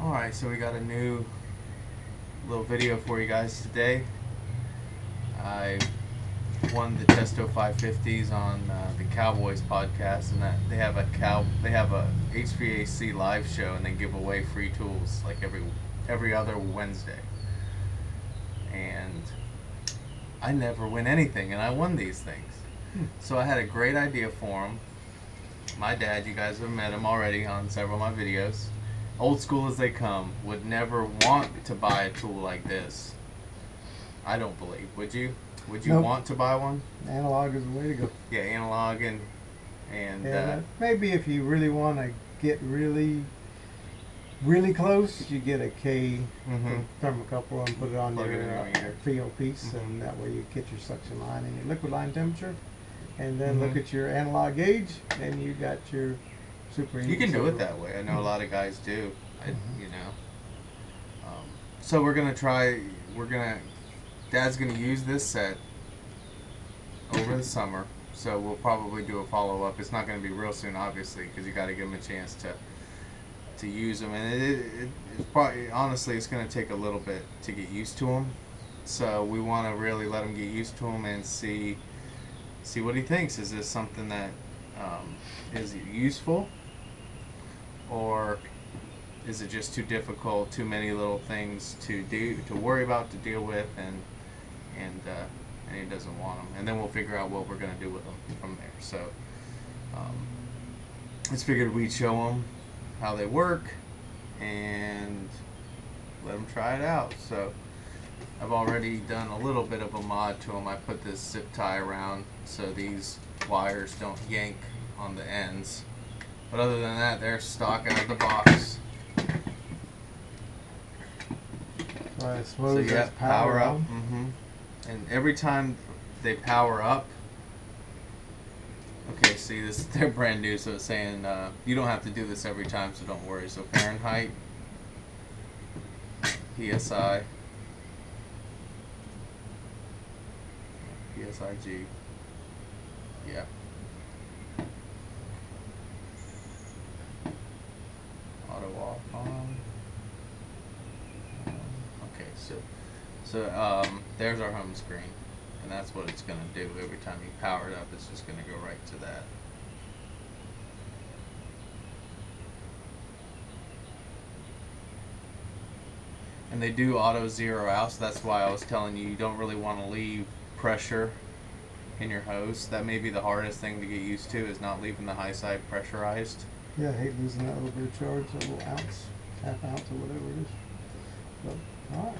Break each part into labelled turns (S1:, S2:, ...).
S1: Alright, so we got a new little video for you guys today. I won the Testo 550s on the Cowboys podcast, and that they have a HVAC live show, and they give away free tools like every other Wednesday. And I never win anything, and I won these things. So I had a great idea for them. My dad, you guys have met him already on several of my videos. Old school as they come, would never want to buy a tool like this. I don't believe. Would you? Would you
S2: Nope.
S1: want to buy one?
S2: Analog is the way to go.
S1: Yeah, analog and
S2: Maybe if you really want to get really close, you get a K thermocouple and put it on
S1: Plug it
S2: your
S1: in your meter.
S2: field piece, and that way you get your suction line and your liquid line temperature, and then look at your analog gauge, and you got your superheating.
S1: You can do it that way. I know a lot of guys do. So we're gonna try. Dad's gonna use this set over the summer. So we'll probably do a follow up. It's not gonna be real soon, obviously, because you got to give him a chance to use them. And it's probably, honestly, it's gonna take a little bit to get used to them. So we want to really let him get used to them and see what he thinks. Is this something that is useful? Or is it just too difficult, too many little things to worry about, to deal with, and he doesn't want them? And then we'll figure out what we're going to do with them from there. So it's figured we'd show them how they work and let them try it out. So I've already done a little bit of a mod to them. I put this zip tie around so these wires don't yank on the ends. But other than that, they're stock out of the box.
S2: So I
S1: So
S2: suppose
S1: you
S2: that's
S1: have power up.
S2: on.
S1: And every time they power up, okay, see this, they're brand new, so it's saying you don't have to do this every time, so don't worry. So Fahrenheit, PSI, PSIG, yeah. Auto off on. Okay, so there's our home screen, and that's what it's going to do. Every time you power it up, it's just going to go right to that. And they do auto zero out, so that's why I was telling you don't really want to leave pressure in your hose. That may be the hardest thing to get used to, is not leaving the high side pressurized.
S2: Yeah, I hate losing that little bit of charge, that little ounce, half ounce, or whatever it is. But, all right.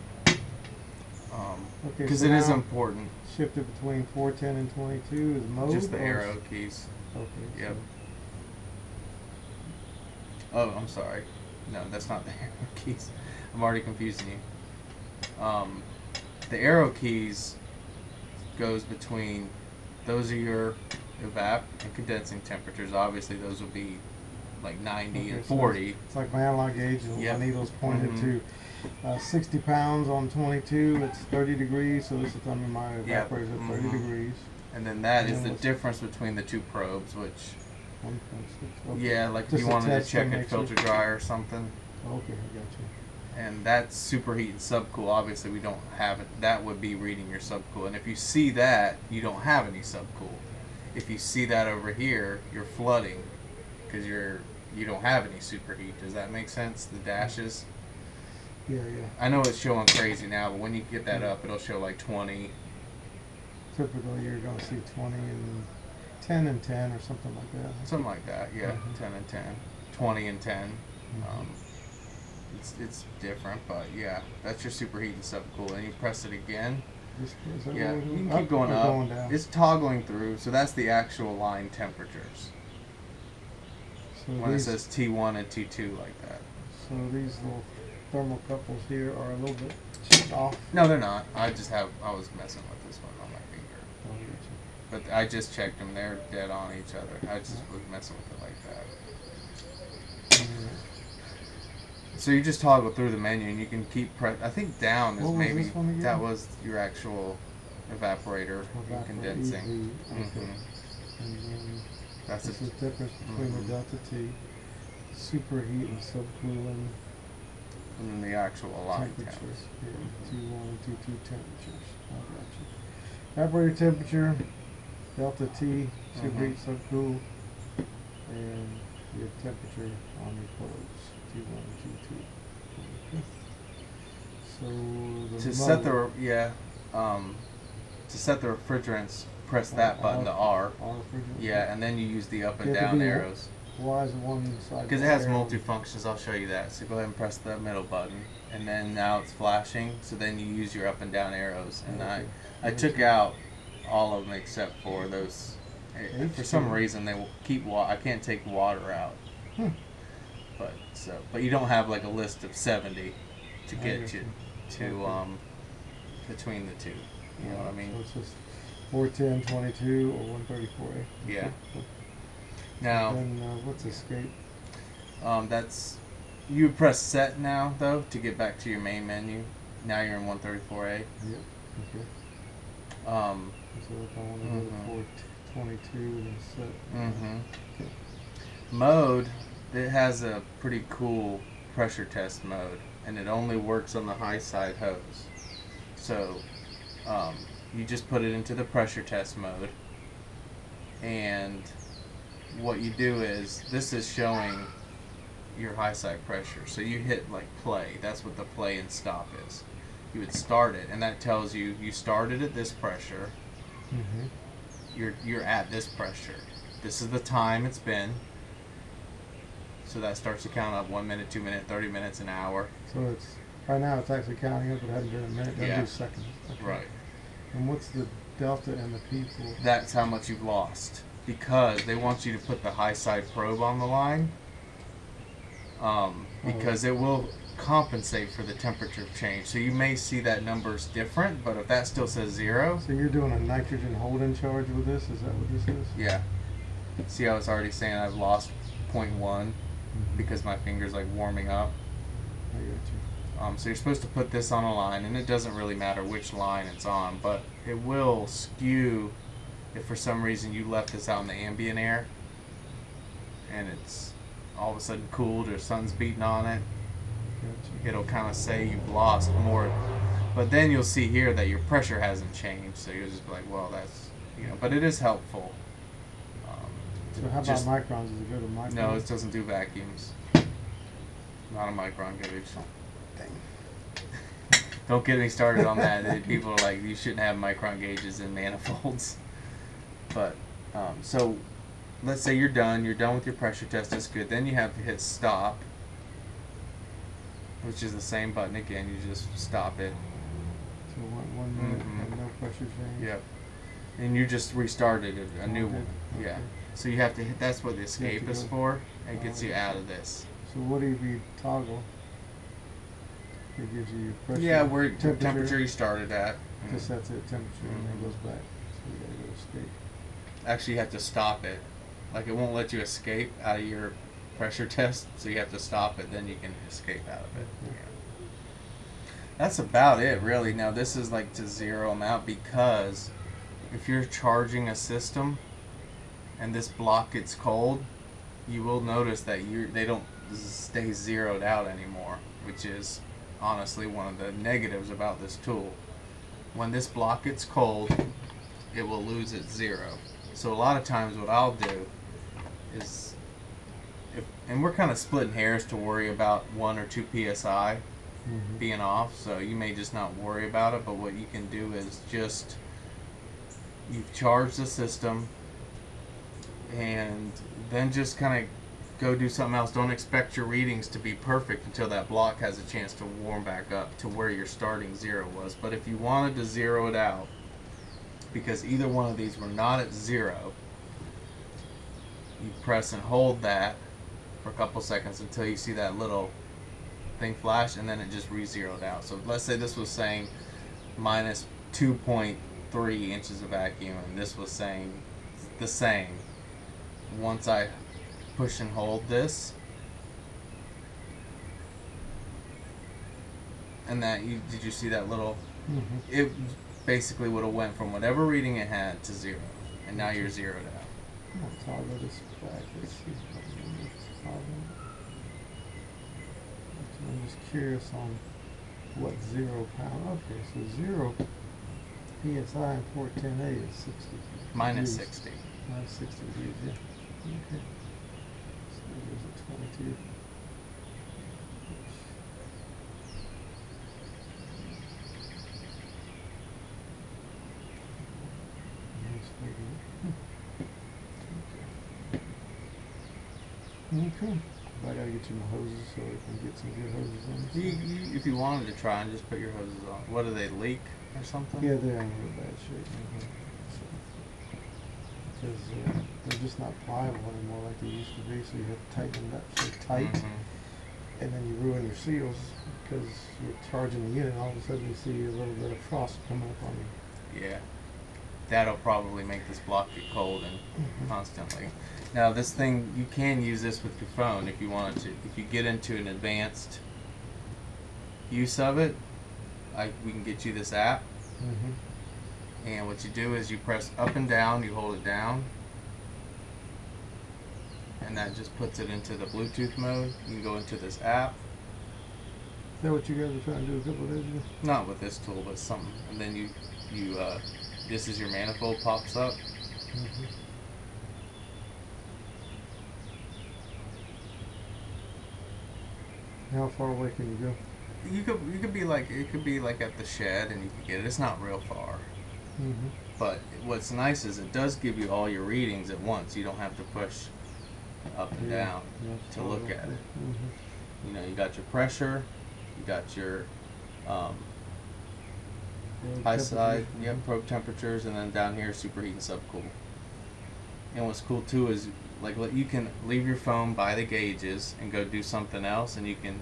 S2: Okay,
S1: Because
S2: so
S1: it is
S2: now
S1: important.
S2: shifted between 410 and 22 is mode.
S1: Just the
S2: or
S1: arrow keys.
S2: Okay.
S1: Yep. Oh, I'm sorry. No, that's not the arrow keys. I'm already confusing you. The arrow keys goes between, those are your evap and condensing temperatures. Obviously, those will be like 90 and
S2: so
S1: 40.
S2: It's like my analog gauge.
S1: Yep.
S2: My needle's pointed to 60 pounds on 22. It's 30 degrees, so this is under my
S1: Yep.
S2: evaporator at 30 degrees.
S1: And then that
S2: And
S1: is
S2: then
S1: the
S2: what's-
S1: difference between the two probes, which,
S2: 1.6. Okay.
S1: yeah, like if
S2: Just
S1: you
S2: a
S1: wanted to
S2: test to
S1: check a
S2: make sure.
S1: filter dryer or something.
S2: Okay, I got you.
S1: And that's superheat and subcool. Obviously, we don't have it. That would be reading your subcool. And if you see that, you don't have any subcool. If you see that over here, you're flooding because you don't have any superheat. Does that make sense? The dashes.
S2: Yeah.
S1: I know it's showing crazy now, but when you get that up, it'll show like 20.
S2: Typically, you're going to see 20 and 10 and 10 or something like that.
S1: Something like that, yeah. 10 and 10. 20 and 10. It's different, but yeah, that's your superheat and subcool. And you press it again.
S2: Is that
S1: Yeah,
S2: what
S1: you
S2: we're
S1: can
S2: doing?
S1: keep going
S2: Or
S1: up.
S2: Going down.
S1: It's toggling through, so that's the actual line temperatures.
S2: So
S1: When it
S2: these,
S1: says T1 and T2 like that.
S2: so these little thermocouples here are a little bit chipped off.
S1: No, they're not. I was messing with this one on my finger.
S2: Oh, I got you.
S1: But I just checked them. They're dead on each other. I just was messing with it like that. So you just toggle through the menu and you can keep I think down is
S2: What was
S1: maybe,
S2: this one again?
S1: that was your actual evaporator and condensing.
S2: Okay.
S1: Mhm.
S2: And then
S1: That's
S2: this
S1: it.
S2: is the difference between the delta T, superheat and subcooling.
S1: and then the actual line
S2: temperatures.
S1: temps.
S2: Yeah, T1 and T2 temperatures. I got you. Evaporator temperature, delta T, superheat, subcool, and your temperature on your probes, T1 and T2. Okay. So
S1: To set the to set the refrigerants, press that button, the R.
S2: refrigerant.
S1: Yeah, and then you use the up and
S2: You have to
S1: down
S2: do
S1: arrows.
S2: Why is one side?
S1: Because it has
S2: arrow?
S1: multi-functions, I'll show you that. So go ahead and press the middle button, and then now it's flashing. So then you use your up and down arrows, and
S2: Okay.
S1: I took out all of them except for those. For some
S2: H2.
S1: reason they will keep I can't take water out,
S2: Hmm.
S1: but you don't have like a list of 70 to get
S2: get
S1: you
S2: you.
S1: to
S2: Okay.
S1: between the two. You know what I mean?
S2: So it's just 410, 22, or 134A.
S1: Yeah. Now.
S2: And what's escape?
S1: That's you would press set now though to get back to your main menu. Now you're in 134A.
S2: Yep. Okay.
S1: Um,
S2: So if I want to go to 422 and set. Okay.
S1: Mode, it has a pretty cool pressure test mode, and it only works on the high side hose. So you just put it into the pressure test mode, and what you do is, this is showing your high side pressure. So you hit like play. That's what the play and stop is. You would start it, and that tells you started at this pressure. You're at this pressure. This is the time it's been. So that starts to count up 1 minute, 2 minutes, 30 minutes, an hour.
S2: So it's right now it's actually counting up, but it hasn't been a minute. It doesn't
S1: Yeah.
S2: do seconds. Okay.
S1: Right.
S2: And what's the delta and the P for?
S1: That's how much you've lost, because they want you to put the high side probe on the line, because it will compensate for the temperature change. So you may see that number's different, but if that still says 0,
S2: So you're doing a nitrogen hold-in charge with this? Is that what this is?
S1: yeah. See how it's already saying I've lost 0.1 because my finger's like warming up.
S2: I got you.
S1: So you're supposed to put this on a line, and it doesn't really matter which line it's on, but it will skew if for some reason you left this out in the ambient air and it's all of a sudden cooled or sun's beating on it.
S2: Gotcha.
S1: It'll kind of say you've lost more, but then you'll see here that your pressure hasn't changed, so you'll just be like, well, that's, but it is helpful.
S2: So how about microns? Is it good with microns?
S1: No, it doesn't do vacuums. Not a micron gauge.
S2: Dang.
S1: Don't get me started on that. People are like, you shouldn't have micron gauges in manifolds. But, so, let's say you're done with your pressure test, that's good. Then you have to hit stop, which is the same button again, you just stop it.
S2: So 1 minute and no pressure change?
S1: Yep. And you just restarted a new one.
S2: Okay.
S1: Yeah. So you have to hit, that's what the escape is for. It gets you out of this.
S2: So what do you toggle? It gives you your pressure.
S1: Yeah, where temperature you started at.
S2: Just sets it temperature and then goes back. So you gotta go escape.
S1: Actually, you have to stop it. Like, it won't let you escape out of your pressure test, so you have to stop it, then you can escape out of it. Yeah. That's about it, really. Now, this is like to zero them out, because if you're charging a system and this block gets cold, you will notice that they don't stay zeroed out anymore, which is honestly one of the negatives about this tool. When this block gets cold, it will lose its zero. So a lot of times what I'll do is, and we're kind of splitting hairs to worry about 1 or 2 psi being off, so you may just not worry about it, but what you can do is just, you've charged the system, and then just kind of go do something else. Don't expect your readings to be perfect until that block has a chance to warm back up to where your starting zero was. But if you wanted to zero it out, because either one of these were not at 0, you press and hold that for a couple seconds until you see that little thing flash, and then it just re-zeroed out. So let's say this was saying minus 2.3 inches of vacuum, and this was saying the same. Once I push and hold this, and that, did you see that little, it basically would have went from whatever reading it had to 0, and now you're zeroed out.
S2: I'll toggle this back. Let's see if I can move this toggle. just curious on what 0 pound. Okay, so 0 PSI and 410A is 60.
S1: Minus
S2: degrees.
S1: 60.
S2: Minus 60 degrees, yeah. Okay. So there's a 22. Okay. I gotta get you my hoses so we can get some good hoses on this.
S1: If you wanted to try and just put your hoses on. What, do they leak or something?
S2: Yeah, they're in real bad shape. Because they're just not pliable anymore like they used to be, so you have to tighten them up so tight. And then you ruin your seals because you're charging the unit and all of a sudden you see a little bit of frost coming up on you.
S1: Yeah. That'll probably make this block get cold and constantly. Now this thing, you can use this with your phone if you wanted to. If you get into an advanced use of it, we can get you this app. And what you do is you press up and down, you hold it down, and that just puts it into the Bluetooth mode. You can go into this app.
S2: Is that what you guys were trying to do a couple of days ago?
S1: Not with this tool, but something. And then you this is your manifold pops up.
S2: How far away can you go?
S1: You could be like, it could be like at the shed and you can get it. It's not real far. But what's nice is it does give you all your readings at once. You don't have to push up and down to look at it. You know, you got your pressure, you got your high side, probe temperatures, and then down here superheat and subcool. And what's cool too is like you can leave your phone by the gauges and go do something else, and you can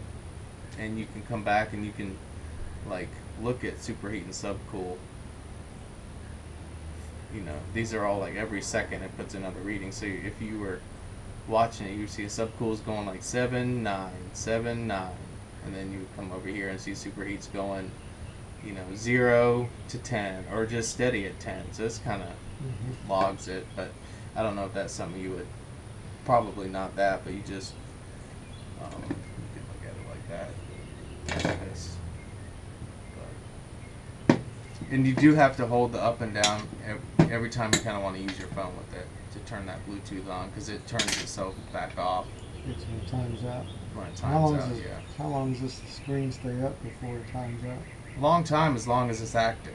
S1: come back and you can like look at superheat and subcool. You know, these are all like every second it puts another reading. So if you were watching it, you see a subcool is going like 7, 9, 7, 9, and then you come over here and see superheat's going, you know, 0 to 10 or just steady at 10. So this kind of logs it, but I don't know if that's something you would, probably not that, but you just you can look at it like that, like this. And you do have to hold the up and down every time you kind of want to use your phone with it to turn that Bluetooth on, because it turns itself back off.
S2: It's when it times out.
S1: When it times out,
S2: How long does this screen stay up before it times out?
S1: Long time, as long as it's active.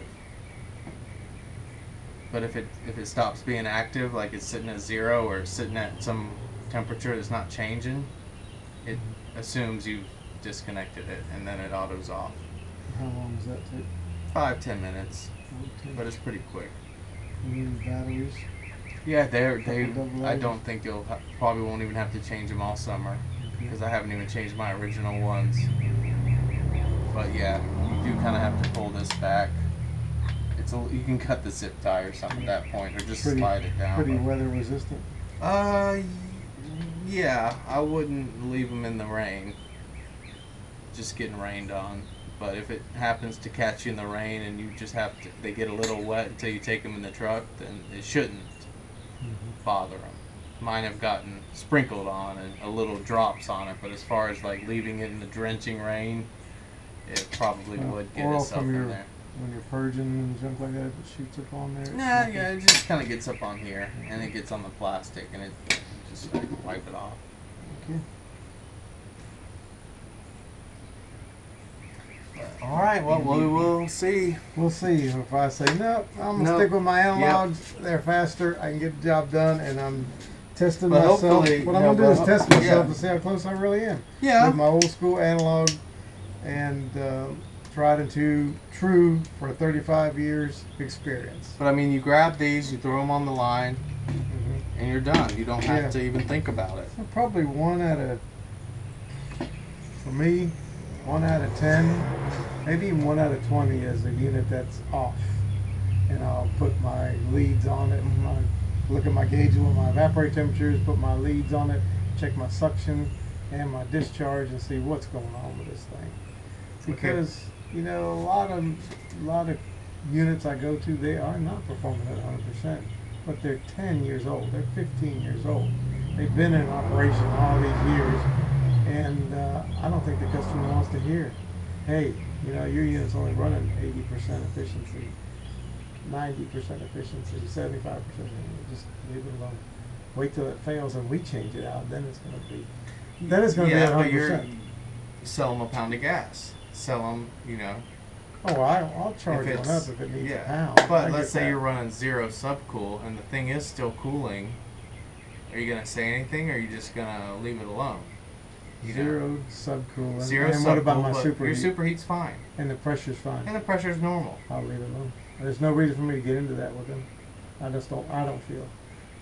S1: But if it stops being active, like it's sitting at 0 or sitting at some temperature that's not changing, it assumes you've disconnected it, and then it autos off.
S2: How long does that take?
S1: 5-10 minutes, but it's pretty quick.
S2: You need batteries?
S1: Yeah, I don't think you'll probably won't even have to change them all summer, because I haven't even changed my original ones. But yeah, you do kind of have to pull this back. You can cut the zip tie or something at that point, or just slide it down.
S2: Pretty weather resistant.
S1: Yeah, I wouldn't leave them in the rain. Just getting rained on. But if it happens to catch you in the rain and you just they get a little wet until you take them in the truck, then it shouldn't bother them. Mine have gotten sprinkled on and a little drops on it, but as far as like leaving it in the drenching rain, it probably would get itself in there.
S2: When you're purging and junk like that, it shoots up on there?
S1: Nah, yeah, it just kind of gets up on here, and it gets on the plastic, and it just like wipe it off.
S2: Okay.
S1: All right, well, we'll see.
S2: We'll see. If I say, no, I'm going to stick with my analogs. Yep. They're faster. I can get the job done, and I'm testing myself. What I'm going to do is test myself to see how close I really am.
S1: Yeah.
S2: With my old school analog and tried and true for 35 years experience.
S1: But I mean, you grab these, you throw them on the line, and you're done. You don't have to even think about it.
S2: So probably 1 out of, for me, 1 out of 10, maybe even 1 out of 20 is a unit that's off. And I'll put my leads on it, and look at my gauge with my evaporator temperatures, put my leads on it, check my suction and my discharge, and see what's going on with this thing. Because you know, a lot of units I go to, they are not performing at 100%, but they're 10 years old, they're 15 years old. They've been in operation all these years, And I don't think the customer wants to hear, hey, you know, your unit's only running 80% efficiency, 90% efficiency, 75%. Just leave it alone. Wait till it fails and we change it out. Then it's going to be. Then it's going to be 100%.
S1: Sell them a pound of gas. Sell them, you know.
S2: Oh, I'll charge one up if it needs a pound.
S1: But let's say you're running 0 subcool and the thing is still cooling. Are you going to say anything, or are you just going to leave it alone? You
S2: 0 subcool.
S1: 0
S2: and
S1: subcool.
S2: what about my superheat?
S1: Your superheat's fine.
S2: And the pressure's fine.
S1: And the pressure's normal.
S2: I'll leave it alone. There's no reason for me to get into that with them. I don't feel.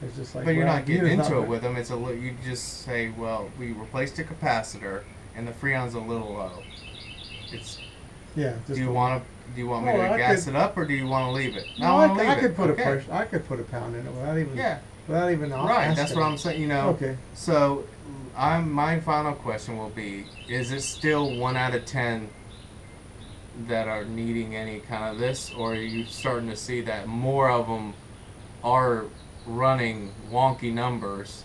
S2: It's just like.
S1: But you're not getting into it
S2: with
S1: with them. It's you just say, well, we replaced a capacitor and the freon's a little low. It's.
S2: Yeah.
S1: Do you want me to gas it up, or do you want to leave it?
S2: No, I could put I could put a pound in it without even.
S1: Yeah.
S2: Without even
S1: right. That's what I'm saying. You know.
S2: Okay.
S1: So, my final question will be: is it still 1 out of 10 that are needing any kind of this, or are you starting to see that more of them are running wonky numbers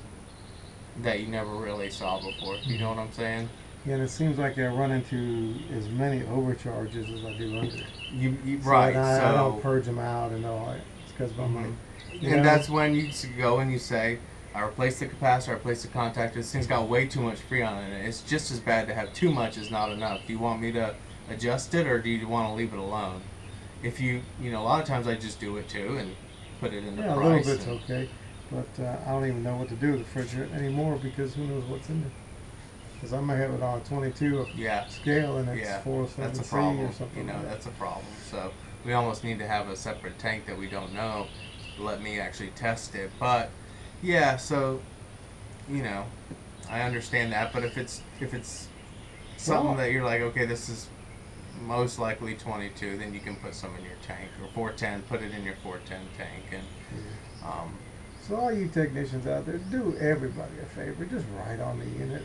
S1: that you never really saw before? You know what I'm saying?
S2: Yeah, and it seems like I run into as many overcharges as I do under.
S1: Right.
S2: I don't purge them out and all that. It's because I'm like.
S1: And that's when you go and you say, I replaced the capacitor, I replaced the contactor, this thing's got way too much freon in it. It's just as bad to have too much as not enough. Do you want me to adjust it, or do you want to leave it alone? If you know, a lot of times I just do it too and put it in the price.
S2: A little bit's okay. But I don't even know what to do with the refrigerant anymore, because who knows what's in there. Because I might have it on a 22 scale and it's 407C or something.
S1: You know, that's a problem. So we almost need to have a separate tank that we don't know. Let me actually test it. But yeah, so you know, I understand that. But if it's something that you're like, okay, this is most likely 22, then you can put some in your tank, or 410. Put it in your 410 tank, and
S2: so all you technicians out there, do everybody a favor. Just write on the unit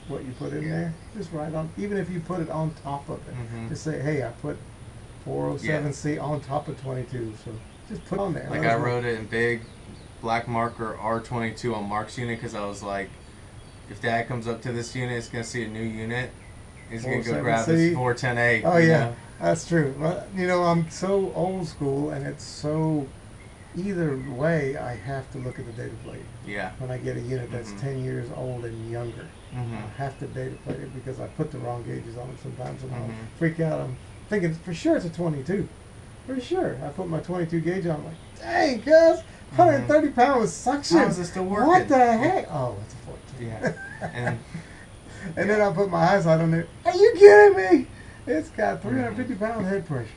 S2: what you put in there. Just write on, even if you put it on top of it. Just say, hey, I put 407C on top of 22. So just put on there.
S1: Like I wrote it in big black marker R22 on Mark's unit, because I was like, if Dad comes up to this unit, he's gonna see a new unit. He's gonna go grab his 410A.
S2: Oh yeah, that's true. Well, you know, I'm so old school, and it's so. Either way, I have to look at the data plate.
S1: Yeah.
S2: When I get a unit that's 10 years old and younger, I have to data plate it, because I put the wrong gauges on it sometimes, and I'll freak out. I'm thinking for sure it's a 22. For sure. I put my 22 gauge on. I'm like, dang, cuz, 130 pounds suction.
S1: How is it still working?
S2: What the heck? Oh, it's a 14.
S1: Yeah.
S2: And then I put my eyes on it. Are you kidding me? It's got 350 pound head pressure.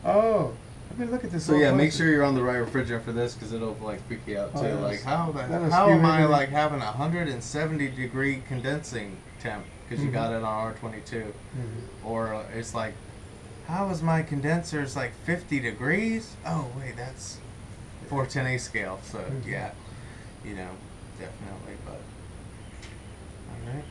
S2: Oh. I mean, look at this.
S1: So yeah, make sure you're on the right refrigerant for this, because it'll like freak you out too. Like how am I like having 170 degree condensing temp because you got it on R22, or it's like, how is my condensers like 50 degrees? Oh wait, that's 410A scale. So yeah, you know, definitely. But all right.